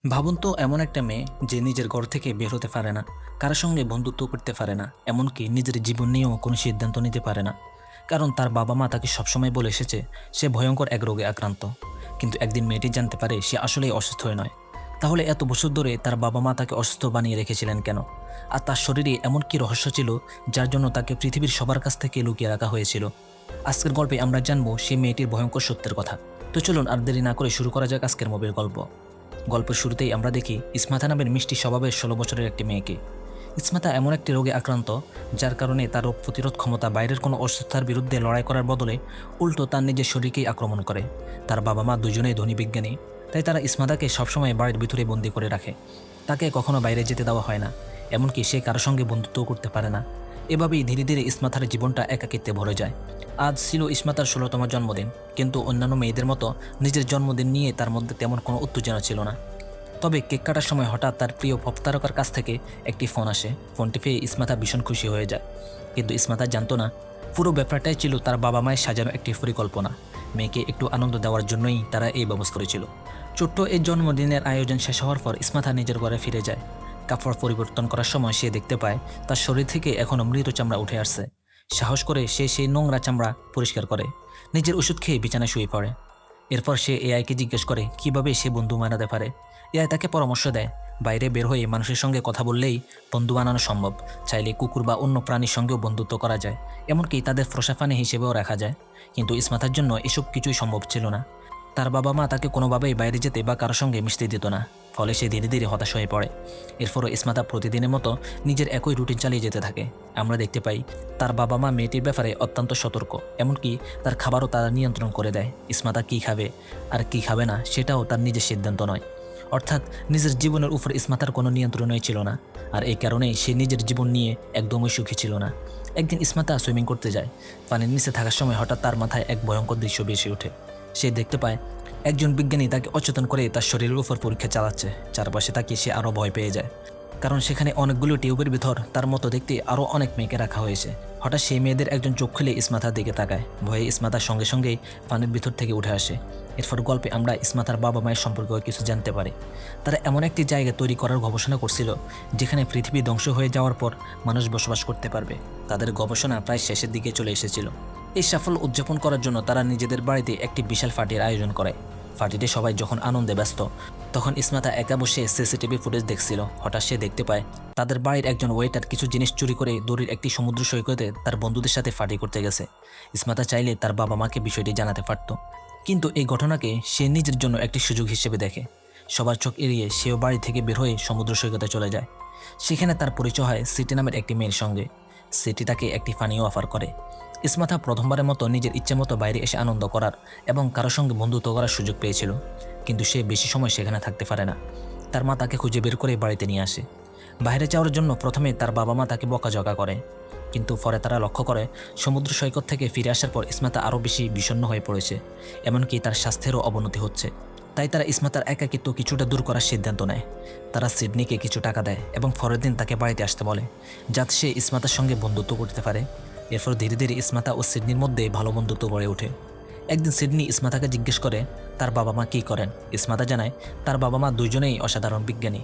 ভাবুন তো এমন একটা মেয়ে যে নিজের ঘর থেকে বের হতে পারে না, কারোর সঙ্গে বন্ধুত্ব করতে পারে না, এমনকি নিজের জীবন নিয়েও কোনো সিদ্ধান্ত নিতে পারে না। কারণ তার বাবা মা তাকে সবসময় বলে এসেছে সে ভয়ঙ্কর এক রোগে আক্রান্ত। কিন্তু একদিন মেয়েটি জানতে পারে সে আসলেই অসুস্থ হয়ে নয়। তাহলে এত বছর ধরে তার বাবা মা তাকে অসুস্থ বানিয়ে রেখেছিলেন কেন? আর তার শরীরে এমন কি রহস্য ছিল যার জন্য তাকে পৃথিবীর সবার কাছ থেকে লুকিয়ে রাখা হয়েছিল? আজকের গল্পে আমরা জানবো সেই মেয়েটির ভয়ঙ্কর সত্যের কথা। তো চলুন আর দেরি না করে শুরু করা যাক আজকের মুভির গল্প। গল্পের শুরুতেই আমরা দেখি ইসমাতা নামের মিষ্টি স্বভাবের ১৬ বছরের একটি মেয়েকে। ইসমাতা এমন একটি রোগে আক্রান্ত যার কারণে তার রোগ প্রতিরোধ ক্ষমতা বাইরের কোনো অসুস্থতার বিরুদ্ধে লড়াই করার বদলে উল্টো তার নিজের শরীরকেই আক্রমণ করে। তার বাবা মা দুজনেই ধনী বিজ্ঞানী, তাই তারা ইসমাতাকে সবসময় বাড়ির ভিতরে বন্দি করে রাখে। তাকে কখনো বাইরে যেতে দেওয়া হয় না, এমনকি সে কারোর সঙ্গে বন্ধুত্বও করতে পারে না। এভাবেই ধীরে ধীরে ইসমাতার জীবনটা একাকিত্বে ভরে যায়। আজ ছিল ইসমাতার ১৬তম জন্মদিন, কিন্তু অন্যান্য মেয়েদের মতো নিজের জন্মদিন নিয়ে তার মধ্যে তেমন কোনো উত্তেজনা ছিল না। তবে কেক কাটার সময় হঠাৎ তার প্রিয় পপ তারকার কাছ থেকে একটি ফোন আসে। ফোনটি পেয়ে ইসমাতা ভীষণ খুশি হয়ে যায়। কিন্তু ইসমাতা জানতো না পুরো ব্যাপারটাই ছিল তার বাবা মায়ের সাজানো একটি পরিকল্পনা। মেয়েকে একটু আনন্দ দেওয়ার জন্যই তারা এই ব্যবস্থা করেছিল। ছোট্ট এই জন্মদিনের আয়োজন শেষ হওয়ার পর ইসমাতা নিজের ঘরে ফিরে যায়। কাপড় পরিবর্তন করার সময় সে দেখতে পায় তার শরীর থেকে এখনও মৃত চামড়া উঠে আসছে। সাহস করে সে সেই নোংরা চামড়া পরিষ্কার করে নিজের ওষুধ খেয়ে বিছানায় শুয়ে পড়ে। এরপর সে এআইকে জিজ্ঞেস করে কিভাবে সে বন্ধু বানাতে পারে। এআই তাকে পরামর্শ দেয় বাইরে বের হয়ে মানুষের সঙ্গে কথা বললেই বন্ধু বানানো সম্ভব। চাইলে কুকুর বা অন্য প্রাণীর সঙ্গেও বন্ধুত্ব করা যায়, এমনকি তাদের ফ্রসাফানি হিসেবেও রাখা যায়। কিন্তু ইসমাতার জন্য এসব কিছুই সম্ভব ছিল না। তার বাবা মা তাকে কোনোভাবেই বাইরে যেতে বা কারোর সঙ্গে মিশতে দিত না, ফলে সে ধীরে ধীরে হতাশ হয়ে পড়ে। এরপরও ইসমাতা প্রতিদিনের মতো নিজের একই রুটিন চালিয়ে যেতে থাকে। আমরা দেখতে পাই তার বাবা মা মেয়েটির ব্যাপারে অত্যন্ত সতর্ক, এমনকি তার খাবারও তারা নিয়ন্ত্রণ করে দেয়। ইসমাতা কী খাবে আর কী খাবে না সেটাও তার নিজের সিদ্ধান্ত নয়। অর্থাৎ নিজের জীবনের উপর ইসমাতার কোনো নিয়ন্ত্রণই ছিল না। আর এই কারণেই সে নিজের জীবন নিয়ে একদমই সুখী ছিল না। একদিন ইসমাতা সুইমিং করতে যায়। পানির নিচে থাকার সময় হঠাৎ তার মাথায় এক ভয়ঙ্কর দৃশ্য ভেসে ওঠে। সে দেখতে পায় একজন বিজ্ঞানী তাকে অচেতন করে তার শরীরের উপর পরীক্ষা চালাচ্ছে। চারপাশে তাকিয়ে সে আরও ভয় পেয়ে যায়, কারণ সেখানে অনেকগুলো টিউবের ভিতর তার মতো দেখতে আরও অনেক মেয়েকে রাখা হয়েছে। হঠাৎ সেই মেয়েদের একজন চোখ খুলে ইসমাতার দিকে তাকায়। ভয়ে ইসমাতার সঙ্গে সঙ্গেই পানির ভিতর থেকে উঠে আসে। এরপর গল্পে আমরা ইসমাতার বাবা মায়ের সম্পর্কেও কিছু জানতে পারি। তারা এমন একটি জায়গা তৈরি করার গবেষণা করছিল যেখানে পৃথিবী ধ্বংস হয়ে যাওয়ার পর মানুষ বসবাস করতে পারবে। তাদের গবেষণা প্রায় শেষের দিকে চলে এসেছিল। এই সাফল্য উদযাপন করার জন্য তারা নিজেদের বাড়িতে একটি বিশাল পার্টির আয়োজন করে। পার্টিতে সবাই যখন আনন্দে ব্যস্ত, তখন ইসমাতা একা বসে সিসিটিভি ফুটেজ দেখছিল। হঠাৎ সে দেখতে পায় তাদের বাড়ির একজন ওয়েটার কিছু জিনিস চুরি করে দূরের একটি সমুদ্র সৈকতে তার বন্ধুদের সাথে পার্টি করতে গেছে। ইসমাতা চাইলে তার বাবা মাকে বিষয়টি জানাতে পারত, কিন্তু এই ঘটনাকে সে নিজের জন্য একটি সুযোগ হিসেবে দেখে। সবার চোখ এড়িয়ে সেও বাড়ি থেকে বের হয়ে সমুদ্র সৈকতে চলে যায়। সেখানে তার পরিচয় হয় সিটি নামের একটি মেয়ের সঙ্গে। সিটি তাকে একটি পানীয় অফার করে। ইসমাতা প্রথমবারের মতো নিজের ইচ্ছে মতো বাইরে এসে আনন্দ করার এবং কারোর সঙ্গে বন্ধুত্ব করার সুযোগ পেয়েছিল। কিন্তু সে বেশি সময় সেখানে থাকতে পারে না। তার মা তাকে খুঁজে বের করে বাড়িতে নিয়ে আসে। বাইরে যাওয়ার জন্য প্রথমে তার বাবা মা তাকে বকাঝকা করে, কিন্তু পরে তারা লক্ষ্য করে সমুদ্র সৈকত থেকে ফিরে আসার পর ইসমাতা আরও বেশি বিষণ্ণ হয়ে পড়েছে, এমনকি তার স্বাস্থ্যেরও অবনতি হচ্ছে। তাই তারা ইসমাতার একাকিত্ব কিছুটা দূর করার সিদ্ধান্ত নেয়। তারা সিডনিকে কিছু টাকা দেয় এবং পরের দিন তাকে বাড়িতে আসতে বলে, যাতে সে ইসমাতার সঙ্গে বন্ধুত্ব করতে পারে। এরপর ধীরে ধীরে ইসমাতা ও সিডনির মধ্যে ভালো বন্ধুত্ব গড়ে ওঠে। একদিন সিডনি ইসমাতাকে জিজ্ঞেস করে তার বাবা মা কী করেন। ইসমাতা জানায় তার বাবা মা দুজনেই অসাধারণ বিজ্ঞানী।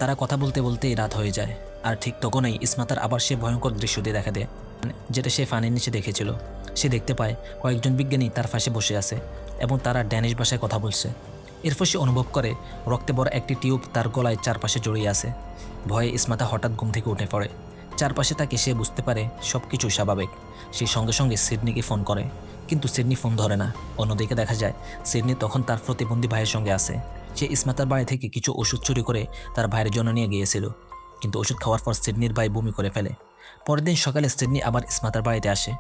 তারা কথা বলতে বলতেই রাত হয়ে যায়। আর ঠিক তখনই ইসমাতার আবার সে ভয়ঙ্কর দৃশ্যটি দেখা দেয়, যেটা সে পানির নিচে দেখেছিল। সে দেখতে পায় কয়েকজন বিজ্ঞানী তার পাশে বসে আছে এবং তারা ড্যানিশ ভাষায় কথা বলছে। এরপর সে অনুভব করে রক্তে ভরা একটি টিউব তার গলায় চারপাশে জড়িয়ে আছে। ভয়ে ইসমাতা হঠাৎ ঘুম থেকে উঠে পড়ে। চারপাশে তাকে সে বুঝতে পারে সব কিছু স্বাভাবিক। সে সঙ্গে সঙ্গে সিডনিকে ফোন করে, কিন্তু সিডনি ফোন ধরে না। অন্যদিকে দেখা যায় সিডনি তখন তার প্রতিবন্ধী ভাইয়ের সঙ্গে আছে। সে ইসমাতার বাড়ি থেকে কিছু ওষুধ চুরি করে তার ভাইয়ের জন্য নিয়ে গিয়েছিল, কিন্তু ওষুধ খাওয়ার পর সিডনির ভাই বমি করে ফেলে। পরের দিন সকালে সিডনি আবার ইসমাতার বাড়িতে আসে।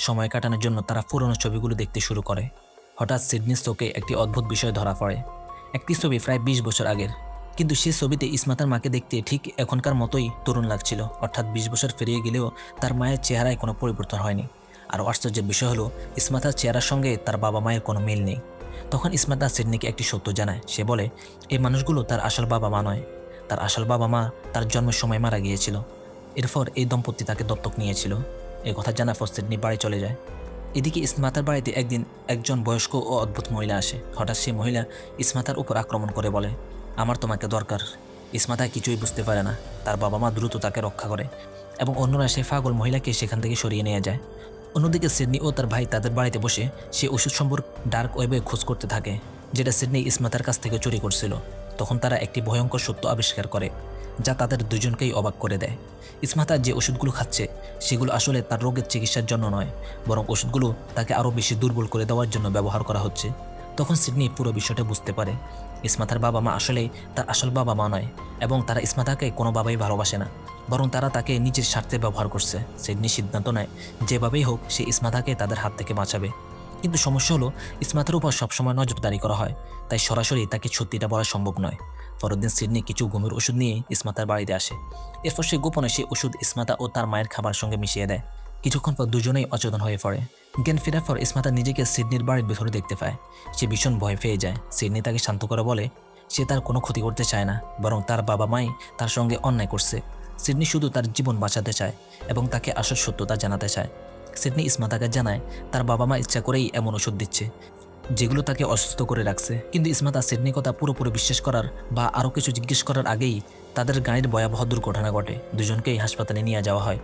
সময় কাটানোর জন্য তারা পুরনো ছবিগুলো দেখতে শুরু করে। হঠাৎ সিডনির চোখে একটি অদ্ভুত বিষয় ধরা পড়ে। একটি ছবি প্রায় 20 বছর আগের, কিন্তু সে ছবিতে ইসমাতার মাকে দেখতে ঠিক এখনকার মতোই তরুণ লাগছিল। অর্থাৎ 20 বছর পেরিয়ে গেলেও তার মায়ের চেহারায় কোনো পরিবর্তন হয়নি। আর আশ্চর্যের বিষয় হলো ইসমাতার চেহারার সঙ্গে তার বাবা মায়ের কোনো মিল নেই। তখন ইসমাতা সিডনিকে একটি সত্য জানায়। সে বলে এই মানুষগুলো তার আসল বাবা মা নয়। তার আসল বাবা মা তার জন্মের সময় মারা গিয়েছিল। এরপর এই দম্পতি তাকে দত্তক নিয়েছিল। এই কথা জানার পর সিডনি বাড়ি চলে যায়। এদিকে ইসমাতার বাড়িতে একদিন একজন বয়স্ক ও অদ্ভুত মহিলা আসে। হঠাৎ সে মহিলা ইসমাতার উপর আক্রমণ করে বলে, আমার তোমাকে দরকার। ইসমাতা কিছুই বুঝতে পারে না। তার বাবা মা দ্রুত তাকে রক্ষা করে এবং অন্যরা সেই পাগল মহিলাকে সেখান থেকে সরিয়ে নিয়ে যায়। অন্যদিকে সিডনি ও তার ভাই তাদের বাড়িতে বসে সে ওষুধ সম্পর্কে ডার্ক ওয়েবে খোঁজ করতে থাকে, যেটা সিডনি ইসমাতার কাছ থেকে চুরি করছিল। তখন তারা একটি ভয়ঙ্কর সত্য আবিষ্কার করে, যা তাদের দুজনকেই অবাক করে দেয়। ইসমাতা যে ওষুধগুলো খাচ্ছে সেগুলো আসলে তার রোগের চিকিৎসার জন্য নয়, বরং ওষুধগুলো তাকে আরও বেশি দুর্বল করে দেওয়ার জন্য ব্যবহার করা হচ্ছে। তখন সিডনি পুরো বিষয়টা বুঝতে পারে ইসমাতার বাবা মা আসলেই তার আসল বাবা মা নয়, এবং তারা ইসমাতাকে কোনোভাবেই ভালোবাসে না, বরং তারা তাকে নিজের স্বার্থে ব্যবহার করছে। সিডনি সিদ্ধান্ত নেয় যেভাবেই হোক সে ইসমাতাকে তাদের হাত থেকে বাঁচাবে। কিন্তু সমস্যা হলো ইসমাতার উপর সবসময় নজরদারি করা হয়, তাই সরাসরি তাকে সত্যিটা বলা সম্ভব নয়। পরের দিন সিডনি কিছু ঘুমের ওষুধ নিয়ে ইসমাতার বাড়িতে আসে। এরপর সে গোপনে সেই ওষুধ ইসমাতা ও তার মায়ের খাবার সঙ্গে মিশিয়ে দেয়। কিছুক্ষণ পর দুজনেই অচেতন হয়ে পড়ে। জ্ঞান ফেরার পর ইসমাতা নিজেকে সিডনির বাড়ির ভেতরে দেখতে পায়। সে ভীষণ ভয় পেয়ে যায়। সিডনি তাকে শান্ত করে বলে সে তার কোনো ক্ষতি করতে চায় না, বরং তার বাবা মাই তার সঙ্গে অন্যায় করছে। সিডনি শুধু তার জীবন বাঁচাতে চায় এবং তাকে আসল সত্যতা জানাতে চায়। সিডনি ইসমাতাকে জানায় তার বাবা মা ইচ্ছা করেই এমন ওষুধ দিচ্ছে, যেগুলো তাকে অসুস্থ করে রাখছে। কিন্তু ইসমাতা সিডনির কথা পুরোপুরি বিশ্বাস করার বা আরও কিছু জিজ্ঞেস করার আগেই তাদের গাড়ির ভয়াবহ দুর্ঘটনা ঘটে। দুজনকেই হাসপাতালে নিয়ে যাওয়া হয়।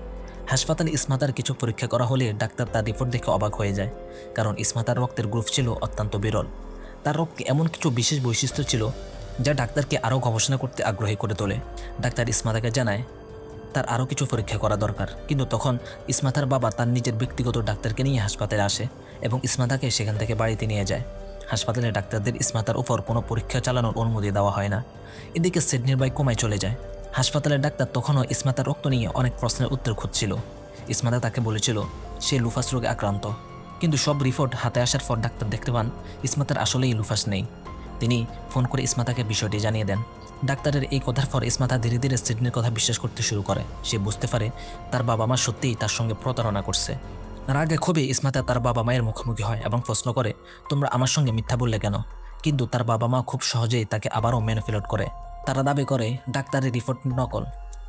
হাসপাতালে ইসমাতার কিছু পরীক্ষা করা হলে ডাক্তার তার রিপোর্ট দেখে অবাক হয়ে যায়, কারণ ইসমাতার রক্তের গ্রুপ ছিল অত্যন্ত বিরল। তার রক্তে এমন কিছু বিশেষ বৈশিষ্ট্য ছিল যা ডাক্তারকে আরও গবেষণা করতে আগ্রহী করে তোলে। ডাক্তার ইসমাতাকে জানায় তার আরও কিছু পরীক্ষা করা দরকার। কিন্তু তখন ইসমাতার বাবা তার নিজের ব্যক্তিগত ডাক্তারকে নিয়ে হাসপাতালে আসে এবং ইসমাতাকে সেখান থেকে বাড়িতে নিয়ে যায়। হাসপাতালে ডাক্তারদের ইসমাতার উপর কোনো পরীক্ষা চালানোর অনুমতি দেওয়া হয় না। এদিকে সিডনির ভাই কোমায় চলে যায়। হাসপাতালের ডাক্তার তখনও ইসমাতার রক্ত নিয়ে অনেক প্রশ্নের উত্তর খুঁজছিল। ইসমাতা তাকে বলেছিল সে লুফাস রোগে আক্রান্ত, কিন্তু সব রিপোর্ট হাতে আসার পর ডাক্তার দেখতে পান ইসমাতার আসলেই লুফাস নেই। তিনি ফোন করে ইসমাতাকে বিষয়টি জানিয়ে দেন। ডাক্তারের এই কথার পর ইসমাতা ধীরে ধীরে সিডনির কথা বিশ্বাস করতে শুরু করে। সে বুঝতে পারে তার বাবা মা সত্যিই তার সঙ্গে প্রতারণা করছে। রাগে ক্ষোভে ইসমাতা তার বাবা মায়ের মুখোমুখি হয় এবং প্রশ্ন করে তোমরা আমার সঙ্গে মিথ্যা বললে কেন। কিন্তু তার বাবা মা খুব সহজেই তাকে আবারও ম্যানিপুলেট করে। তারা দাবি করে ডাক্তারের রিপোর্ট নকল।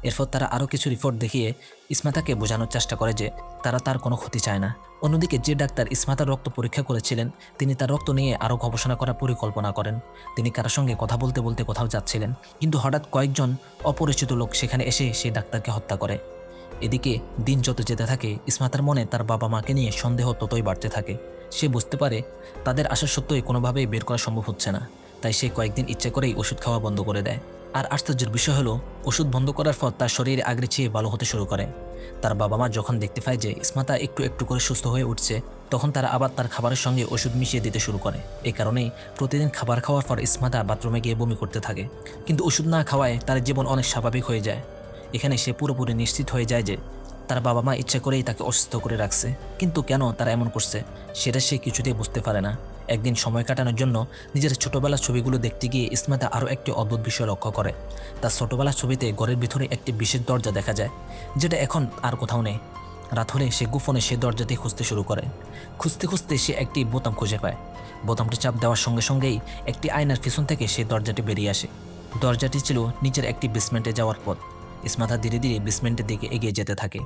এরপর তারা আরও কিছু রিপোর্ট দেখিয়ে ইসমাতাকে বোঝানোর চেষ্টা করে যে তারা তার কোনো ক্ষতি চায় না। অন্যদিকে যে ডাক্তার ইসমাতার রক্ত পরীক্ষা করেছিলেন তিনি তার রক্ত নিয়ে আরও গবেষণা করার পরিকল্পনা করেন। তিনি কারোর সঙ্গে কথা বলতে বলতে কোথাও যাচ্ছিলেন, কিন্তু হঠাৎ কয়েকজন অপরিচিত লোক সেখানে এসে সেই ডাক্তারকে হত্যা করে। এদিকে দিন যত যেতে থাকে ইসমাতার মনে তার বাবা মাকে নিয়ে সন্দেহ ততই বাড়তে থাকে। সে বুঝতে পারে তাদের আসা সত্যই কোনোভাবেই বের করা সম্ভব হচ্ছে না, তাই সে কয়েকদিন ইচ্ছে করেই ওষুধ খাওয়া বন্ধ করে দেয়। আর আশ্চর্যের বিষয় হলো ওষুধ বন্ধ করার পর তার শরীরে আগের চেয়ে ভালো হতে শুরু করে। তার বাবা মা যখন দেখতে পায় যে ইসমাতা একটু একটু করে সুস্থ হয়ে উঠছে, তখন তারা আবার তার খাবারের সঙ্গে ওষুধ মিশিয়ে দিতে শুরু করে। এই কারণেই প্রতিদিন খাবার খাওয়ার পর ইসমাতা বাথরুমে গিয়ে বমি করতে থাকে। কিন্তু ওষুধ না খাওয়ায় তার জীবন অনেক স্বাভাবিক হয়ে যায়। এখানে সে পুরোপুরি নিশ্চিত হয়ে যায় যে তার বাবা মা ইচ্ছা করেই তাকে অসুস্থ করে রাখছে। কিন্তু কেন তারা এমন করছে সেটা সে কিছুতেই বুঝতে পারে না। একদিন সময় কাটানোর জন্য নিজের ছোটবেলার ছবিগুলো দেখতে গিয়ে ইসমাতা আরও একটি অদ্ভুত বিষয় লক্ষ্য করে। তার ছোটবেলার ছবিতে ঘরের ভিতরে একটি বিশেষ দরজা দেখা যায়, যেটা এখন আর কোথাও নেই। রাত হলে সে গোপনে সে দরজাটি খুঁজতে শুরু করে। খুঁজতে খুঁজতে সে একটি বোতাম খুঁজে পায়। বোতামটি চাপ দেওয়ার সঙ্গে সঙ্গেই একটি আয়নার পিছন থেকে সেই দরজাটি বেরিয়ে আসে। দরজাটি ছিল নিচের একটি বেসমেন্টে যাওয়ার পথ। ইসমাতা ধীরে ধীরে বেসমেন্টের দিকে এগিয়ে যেতে থাকে,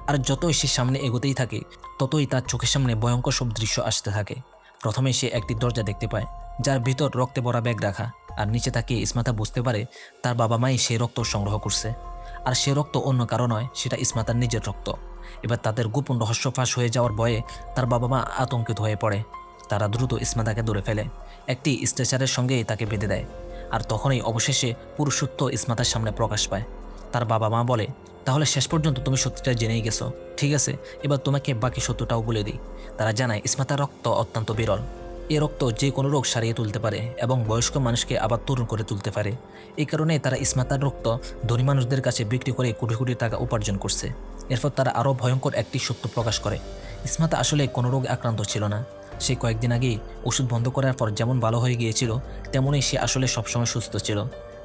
আর যতই সে সামনে এগোতেই থাকে ততই তার চোখের সামনে ভয়ঙ্কর সব দৃশ্য আসতে থাকে। প্রথমে সে একটি দরজা দেখতে পায় যার ভিতর রক্তে ভরা ব্যাগ রাখা, আর নিচে তাকিয়ে ইসমাতা বুঝতে পারে তার বাবা মাই সেই রক্ত সংগ্রহ করছে। আর সে রক্ত অন্য কারো নয়, সেটা ইসমাতার নিজের রক্ত। এবার তাদের গোপন রহস্য ফাঁস হয়ে যাওয়ার ভয়ে তার বাবা মা আতঙ্কিত হয়ে পড়ে। তারা দ্রুত ইসমাতাকে ধরে ফেলে, একটি স্ট্রেচারের সঙ্গেই তাকে বেঁধে দেয়। আর তখনই অবশেষে পুরো সত্য ইসমাতার সামনে প্রকাশ পায়। তার বাবা মা বলে তাহলে শেষ পর্যন্ত তুমি সত্যিটা জেনেই গেছো, ঠিক আছে, এবার তোমাকে বাকি সত্যটাও বলে দিই। তারা জানায় ইসমাতার রক্ত অত্যন্ত বিরল। এ রক্ত যে কোনো রোগ সারিয়ে তুলতে পারে এবং বয়স্ক মানুষকে আবার তরুণ করে তুলতে পারে। এই কারণে তারা ইসমাতার রক্ত ধনী মানুষদের কাছে বিক্রি করে কোটি কোটি টাকা উপার্জন করছে। এরপর তারা আরও ভয়ঙ্কর একটি সত্য প্রকাশ করে। ইসমাতা আসলে কোনো রোগে আক্রান্ত ছিল না। সে কয়েকদিন আগেই ওষুধ বন্ধ করার পর যেমন ভালো হয়ে গিয়েছিল তেমনই সে আসলে সবসময় সুস্থ ছিল।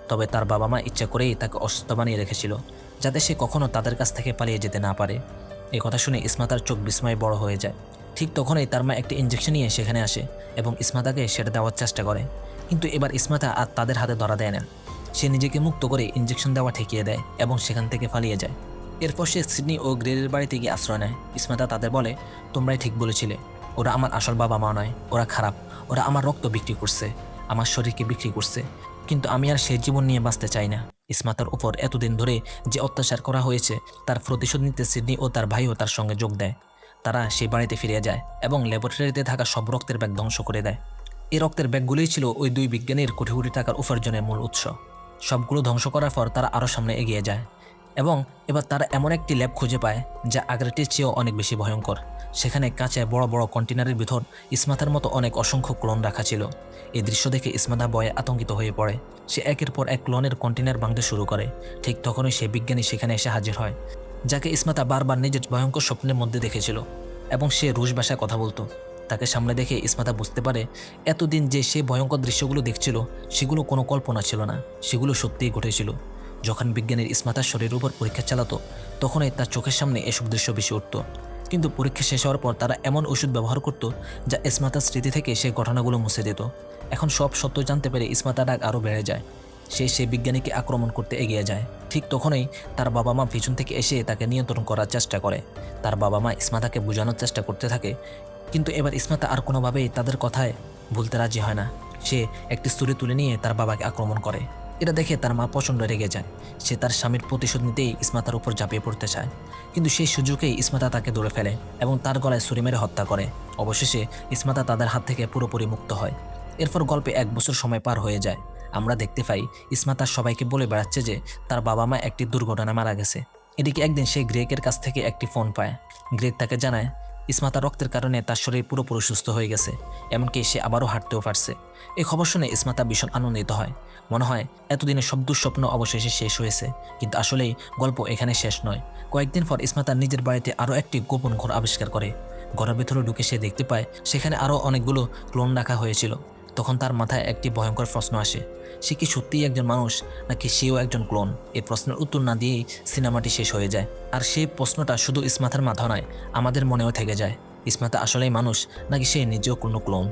তবে তার বাবা মা ইচ্ছা করেই তাকে অসুস্থ বানিয়ে রেখেছিল, যাতে সে কখনো তাদের কাছ থেকে পালিয়ে যেতে না পারে। এই কথা শুনে ইসমাতার চোখ বিস্ময়ে বড় হয়ে যায়। ঠিক তখনই তার মা একটি ইঞ্জেকশন নিয়ে সেখানে আসে এবং ইসমাতাকে সেটা দেওয়ার চেষ্টা করে। কিন্তু এবার ইসমাতা আর তাদের হাতে ধরা দেয় না। সে নিজেকে মুক্ত করে ইঞ্জেকশন দেওয়া ঠেকিয়ে দেয় এবং সেখান থেকে পালিয়ে যায়। এরপর সে সিডনি ও গ্রেরের বাড়িতে গিয়ে আশ্রয় নেয়। ইসমাতা তাদের বলে তোমরাই ঠিক বলেছিলে, ওরা আমার আসল বাবা মা নয়, ওরা খারাপ। ওরা আমার রক্ত বিক্রি করছে, আমার শরীরকে বিক্রি করছে। কিন্তু আমি আর সেই জীবন নিয়ে বাঁচতে চাই না। ইসমাতার উপর এতদিন ধরে যে অত্যাচার করা হয়েছে তার প্রতিশোধ নিতে সিডনি ও তার ভাইও তার সঙ্গে যোগ দেয়। তারা সেই বাড়িতে ফিরে যায় এবং ল্যাবরেটরিতে থাকা সব রক্তের ব্যাগ ধ্বংস করে দেয়। এই রক্তের ব্যাগগুলোই ছিল ওই দুই বিজ্ঞানীর কোটি কোটি টাকার উপার্জনের মূল উৎস। সবগুলো ধ্বংস করার পর তারা আরও সামনে এগিয়ে যায় এবং এবার তারা এমন একটি ল্যাব খুঁজে পায় যা আগেরটির চেয়েও অনেক বেশি ভয়ঙ্কর। সেখানে কাঁচে বড় বড় কন্টেনারের ভিতর ইসমাতার মতো অনেক অসংখ্য ক্লোন রাখা ছিল। এই দৃশ্য দেখে ইসমাতা ভয়ে আতঙ্কিত হয়ে পড়ে। সে একের পর এক ক্লোনের কন্টেনার ভাঙতে শুরু করে। ঠিক তখনই সেই বিজ্ঞানী সেখানে এসে হাজির হয়, যাকে ইসমাতা বারবার নিজের ভয়ঙ্কর স্বপ্নের মধ্যে দেখেছিল এবং সে রুশ ভাষায় কথা বলতো। তাকে সামনে দেখে ইসমাতা বুঝতে পারে এতদিন যে সে ভয়ঙ্কর দৃশ্যগুলো দেখছিল সেগুলো কোনো কল্পনা ছিল না, সেগুলো সত্যিই ঘটেছিল। যখন বিজ্ঞানীর ইসমাতার শরীরের উপর পরীক্ষা চালাতো তখনই তার চোখের সামনে এসব দৃশ্য ভেসে উঠত। কিন্তু পরীক্ষা শেষ হওয়ার পর তারা এমন ওষুধ ব্যবহার করত যা ইসমাতার স্মৃতি থেকে সেই ঘটনাগুলো মুছে দিত। এখন সব সত্য জানতে পেরে ইসমাতার রাগ আরও বেড়ে যায়। সে সেই বিজ্ঞানীকে আক্রমণ করতে এগিয়ে যায়। ঠিক তখনই তার বাবা মা পিছন থেকে এসে তাকে নিয়ন্ত্রণ করার চেষ্টা করে। তার বাবা মা ইসমাতাকে বোঝানোর চেষ্টা করতে থাকে, কিন্তু এবার ইসমাতা আর কোনোভাবেই তাদের কথায় ভুলতে রাজি হয় না। সে একটি ছুরি তুলে নিয়ে তার বাবাকে আক্রমণ করে। এটা দেখে তার মা প্রচণ্ড রেগে যায়। সে তার স্বামীর প্রতিশোধ নিতেই ইসমাতার উপর ঝাঁপিয়ে পড়তে চায়, কিন্তু সেই সুযোগেই ইসমাতা তাকে ধরে ফেলে এবং তার গলায় ছুরি মেরে হত্যা করে। অবশেষে ইসমাতা তাদের হাত থেকে পুরোপুরি মুক্ত হয়। এরপর গল্পে 1 বছর সময় পার হয়ে যায়। আমরা দেখতে পাই ইসমাতা সবাইকে বলে বেড়াচ্ছে যে তার বাবা মা একটি দুর্ঘটনায় মারা গেছে। এদিকে একদিন সে গ্রেকের কাছ থেকে একটি ফোন পায়। গ্রেক তাকে জানায় ইসমাতা রক্তের কারণে তার শরীর পুরোপুরি সুস্থ হয়ে গেছে, এমনকি সে আবারও হাঁটতেও পারছে। এই খবর শুনে ইসমাতা ভীষণ আনন্দিত হয়। মনে হয় এতদিনের সব দুঃস্বপ্ন অবশেষে শেষ হয়েছে। কিন্তু আসলেই গল্প এখানে শেষ নয়। কয়েকদিন পর ইসমাতা নিজের বাড়িতে আরও একটি গোপন ঘর আবিষ্কার করে। ঘরের ভেতরে ঢুকে সে দেখতে পায় সেখানে আরও অনেকগুলো ক্লোন রাখা হয়েছিল। তখন তার মাথায় একটি ভয়ঙ্কর প্রশ্ন আসে, সে কি সত্যিই একজন মানুষ নাকি সেও একজন ক্লোন? এই প্রশ্নের উত্তর না দিয়েই সিনেমাটি শেষ হয়ে যায়। আর সেই প্রশ্নটা শুধু ইসমাতার মাথা নয়, আমাদের মনেও থেকে যায়। ইসমাতা আসলেই মানুষ নাকি সে নিজেও কোনো ক্লোন?